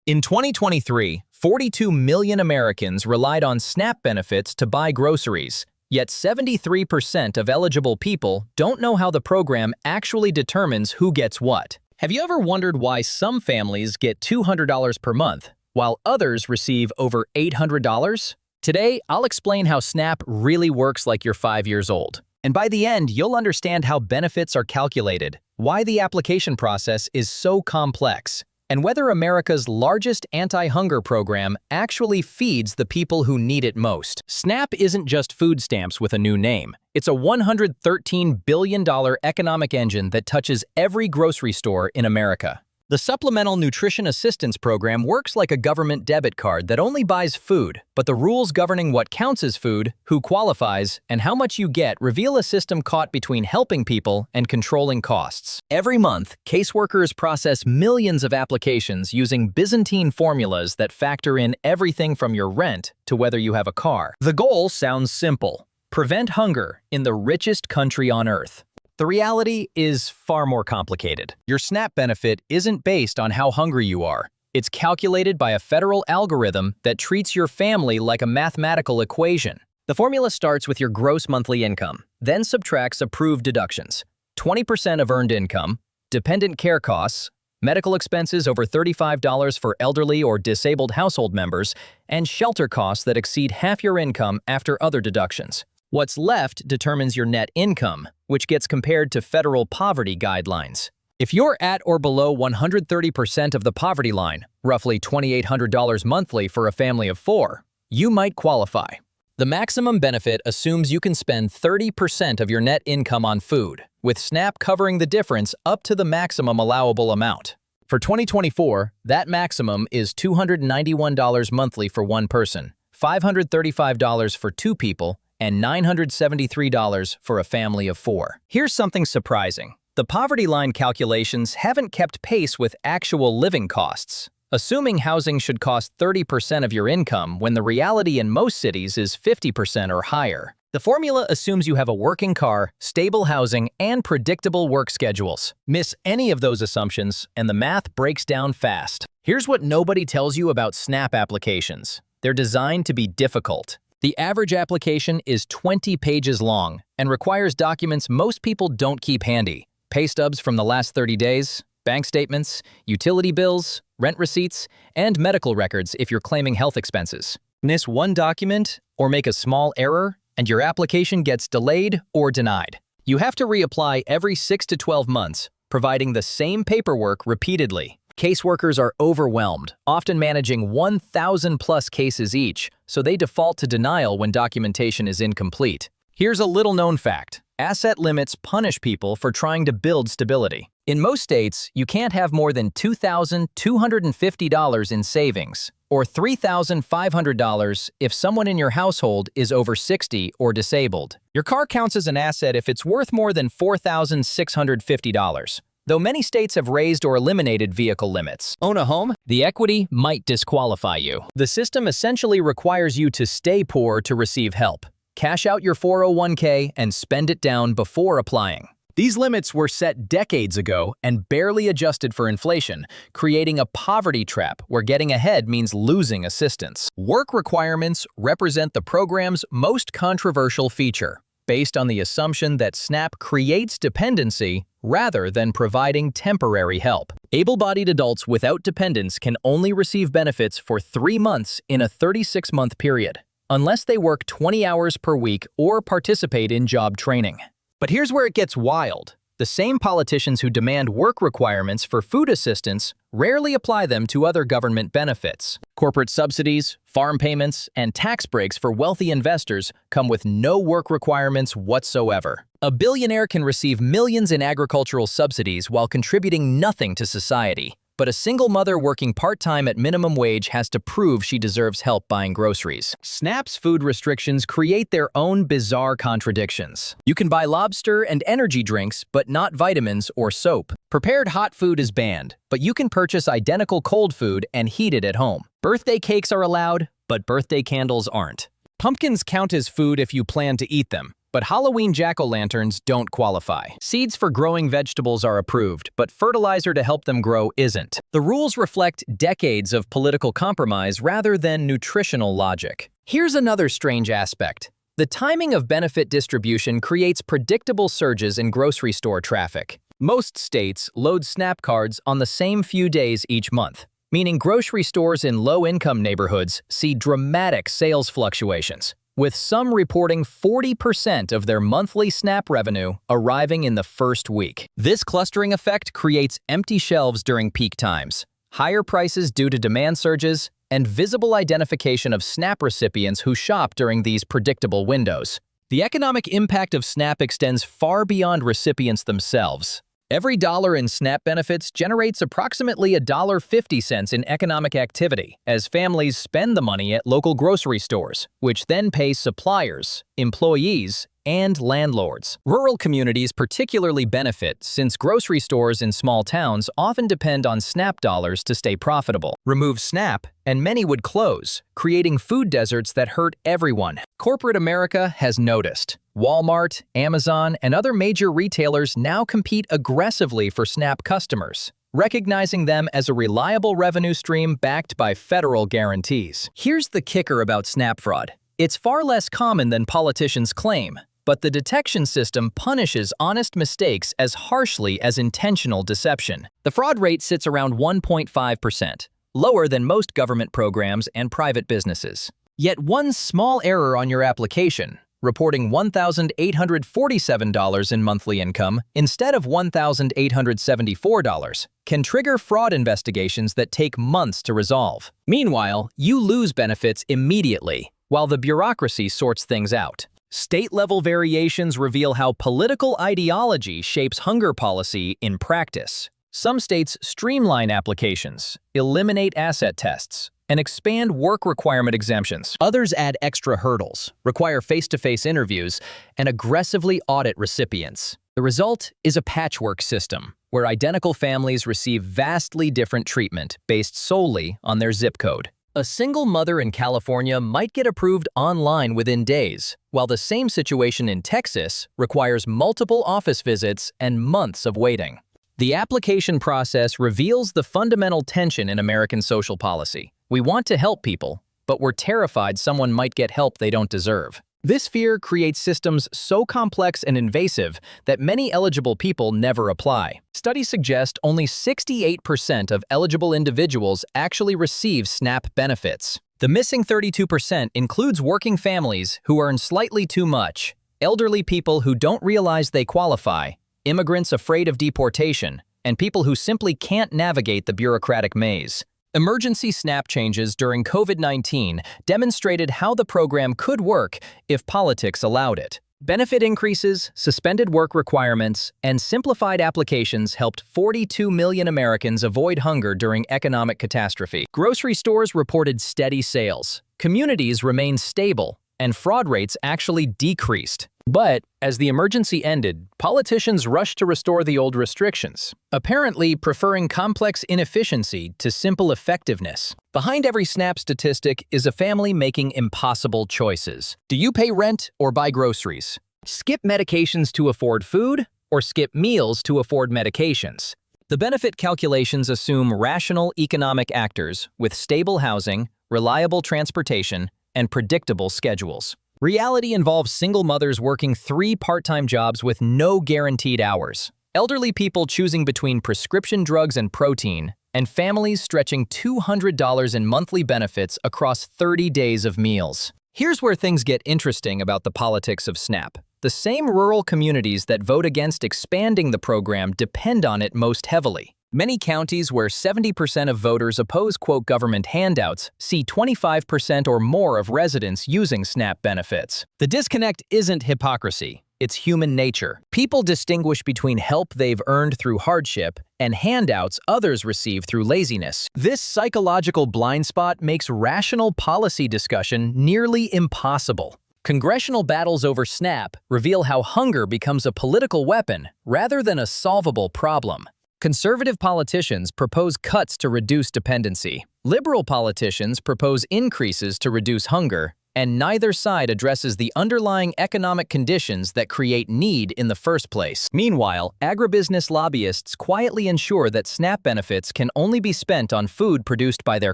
In 2023, 42 million Americans relied on SNAP benefits to buy groceries, yet 73% of eligible people don't know how the program actually determines who gets what. Have you ever wondered why some families get $200 per month, while others receive over $800? Today, I'll explain how SNAP really works like you're 5 years old. And by the end, you'll understand how benefits are calculated, why the application process is so complex, and whether America's largest anti-hunger program actually feeds the people who need it most. SNAP isn't just food stamps with a new name. It's a $113 billion economic engine that touches every grocery store in America. The Supplemental Nutrition Assistance Program works like a government debit card that only buys food, but the rules governing what counts as food, who qualifies, and how much you get reveal a system caught between helping people and controlling costs. Every month, caseworkers process millions of applications using Byzantine formulas that factor in everything from your rent to whether you have a car. The goal sounds simple: prevent hunger in the richest country on earth. The reality is far more complicated. Your SNAP benefit isn't based on how hungry you are. It's calculated by a federal algorithm that treats your family like a mathematical equation. The formula starts with your gross monthly income, then subtracts approved deductions: 20% of earned income, dependent care costs, medical expenses over $35 for elderly or disabled household members, and shelter costs that exceed half your income after other deductions. What's left determines your net income, which gets compared to federal poverty guidelines. If you're at or below 130% of the poverty line, roughly $2,800 monthly for a family of 4, you might qualify. The maximum benefit assumes you can spend 30% of your net income on food, with SNAP covering the difference up to the maximum allowable amount. For 2024, that maximum is $291 monthly for one person, $535 for 2 people, and $973 for a family of 4. Here's something surprising. The poverty line calculations haven't kept pace with actual living costs, assuming housing should cost 30% of your income when the reality in most cities is 50% or higher. The formula assumes you have a working car, stable housing, and predictable work schedules. Miss any of those assumptions, and the math breaks down fast. Here's what nobody tells you about SNAP applications. They're designed to be difficult. The average application is 20 pages long and requires documents most people don't keep handy: pay stubs from the last 30 days, bank statements, utility bills, rent receipts, and medical records if you're claiming health expenses. Miss one document or make a small error, and your application gets delayed or denied. You have to reapply every 6 to 12 months, providing the same paperwork repeatedly. Caseworkers are overwhelmed, often managing 1,000+ cases each, so they default to denial when documentation is incomplete. Here's a little-known fact: asset limits punish people for trying to build stability. In most states, you can't have more than $2,250 in savings, or $3,500 if someone in your household is over 60 or disabled. Your car counts as an asset if it's worth more than $4,650. Though many states have raised or eliminated vehicle limits. Own a home? The equity might disqualify you. The system essentially requires you to stay poor to receive help. Cash out your 401k and spend it down before applying. These limits were set decades ago and barely adjusted for inflation, creating a poverty trap where getting ahead means losing assistance. Work requirements represent the program's most controversial feature, based on the assumption that SNAP creates dependency rather than providing temporary help. Able-bodied adults without dependents can only receive benefits for 3 months in a 36-month period, unless they work 20 hours per week or participate in job training. But here's where it gets wild. The same politicians who demand work requirements for food assistance rarely apply them to other government benefits. Corporate subsidies, farm payments, and tax breaks for wealthy investors come with no work requirements whatsoever. A billionaire can receive millions in agricultural subsidies while contributing nothing to society. But a single mother working part-time at minimum wage has to prove she deserves help buying groceries. SNAP's food restrictions create their own bizarre contradictions. You can buy lobster and energy drinks, but not vitamins or soap. Prepared hot food is banned, but you can purchase identical cold food and heat it at home. Birthday cakes are allowed, but birthday candles aren't. Pumpkins count as food if you plan to eat them, But Halloween jack-o'-lanterns don't qualify. Seeds for growing vegetables are approved, but fertilizer to help them grow isn't. The rules reflect decades of political compromise rather than nutritional logic. Here's another strange aspect. The timing of benefit distribution creates predictable surges in grocery store traffic. Most states load SNAP cards on the same few days each month, meaning grocery stores in low-income neighborhoods see dramatic sales fluctuations, with some reporting 40% of their monthly SNAP revenue arriving in the first week. This clustering effect creates empty shelves during peak times, higher prices due to demand surges, and visible identification of SNAP recipients who shop during these predictable windows. The economic impact of SNAP extends far beyond recipients themselves. Every dollar in SNAP benefits generates approximately $1.50 in economic activity as families spend the money at local grocery stores, which then pay suppliers, employees, and landlords. Rural communities particularly benefit since grocery stores in small towns often depend on SNAP dollars to stay profitable. Remove SNAP, and many would close, creating food deserts that hurt everyone. Corporate America has noticed. Walmart, Amazon, and other major retailers now compete aggressively for SNAP customers, recognizing them as a reliable revenue stream backed by federal guarantees. Here's the kicker about SNAP fraud. It's far less common than politicians claim, but the detection system punishes honest mistakes as harshly as intentional deception. The fraud rate sits around 1.5%, lower than most government programs and private businesses. Yet one small error on your application, reporting $1,847 in monthly income instead of $1,874, can trigger fraud investigations that take months to resolve. Meanwhile, you lose benefits immediately, while the bureaucracy sorts things out. State-level variations reveal how political ideology shapes hunger policy in practice. Some states streamline applications, eliminate asset tests, and expand work requirement exemptions. Others add extra hurdles, require face-to-face interviews, and aggressively audit recipients. The result is a patchwork system, where identical families receive vastly different treatment based solely on their zip code. A single mother in California might get approved online within days, while the same situation in Texas requires multiple office visits and months of waiting. The application process reveals the fundamental tension in American social policy. We want to help people, but we're terrified someone might get help they don't deserve. This fear creates systems so complex and invasive that many eligible people never apply. Studies suggest only 68% of eligible individuals actually receive SNAP benefits. The missing 32% includes working families who earn slightly too much, elderly people who don't realize they qualify, immigrants afraid of deportation, and people who simply can't navigate the bureaucratic maze. Emergency SNAP changes during COVID-19 demonstrated how the program could work if politics allowed it. Benefit increases, suspended work requirements, and simplified applications helped 42 million Americans avoid hunger during economic catastrophe. Grocery stores reported steady sales, communities remained stable, and fraud rates actually decreased. But as the emergency ended, politicians rushed to restore the old restrictions, apparently preferring complex inefficiency to simple effectiveness. Behind every SNAP statistic is a family making impossible choices. Do you pay rent or buy groceries? Skip medications to afford food, or skip meals to afford medications? The benefit calculations assume rational economic actors with stable housing, reliable transportation, and predictable schedules. Reality involves single mothers working 3 part-time jobs with no guaranteed hours, elderly people choosing between prescription drugs and protein, and families stretching $200 in monthly benefits across 30 days of meals. Here's where things get interesting about the politics of SNAP. The same rural communities that vote against expanding the program depend on it most heavily. Many counties where 70% of voters oppose "government handouts" see 25% or more of residents using SNAP benefits. The disconnect isn't hypocrisy, it's human nature. People distinguish between help they've earned through hardship and handouts others receive through laziness. This psychological blind spot makes rational policy discussion nearly impossible. Congressional battles over SNAP reveal how hunger becomes a political weapon rather than a solvable problem. Conservative politicians propose cuts to reduce dependency. Liberal politicians propose increases to reduce hunger, and neither side addresses the underlying economic conditions that create need in the first place. Meanwhile, agribusiness lobbyists quietly ensure that SNAP benefits can only be spent on food produced by their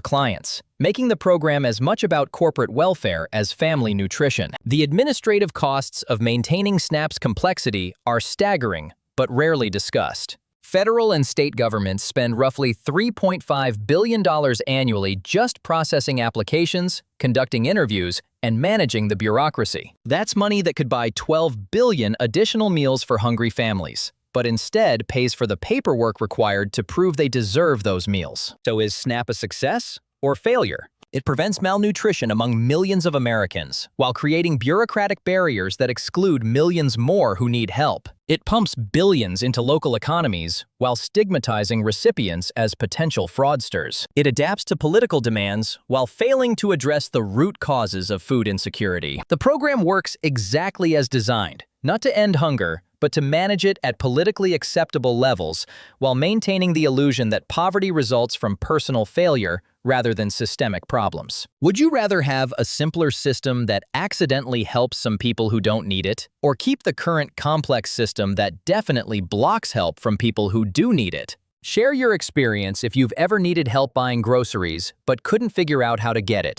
clients, making the program as much about corporate welfare as family nutrition. The administrative costs of maintaining SNAP's complexity are staggering, but rarely discussed. Federal and state governments spend roughly $3.5 billion annually just processing applications, conducting interviews, and managing the bureaucracy. That's money that could buy 12 billion additional meals for hungry families, but instead pays for the paperwork required to prove they deserve those meals. So is SNAP a success or failure? It prevents malnutrition among millions of Americans, while creating bureaucratic barriers that exclude millions more who need help. It pumps billions into local economies while stigmatizing recipients as potential fraudsters. It adapts to political demands while failing to address the root causes of food insecurity. The program works exactly as designed, not to end hunger, but to manage it at politically acceptable levels while maintaining the illusion that poverty results from personal failure rather than systemic problems. Would you rather have a simpler system that accidentally helps some people who don't need it, or keep the current complex system that definitely blocks help from people who do need it? Share your experience if you've ever needed help buying groceries but couldn't figure out how to get it.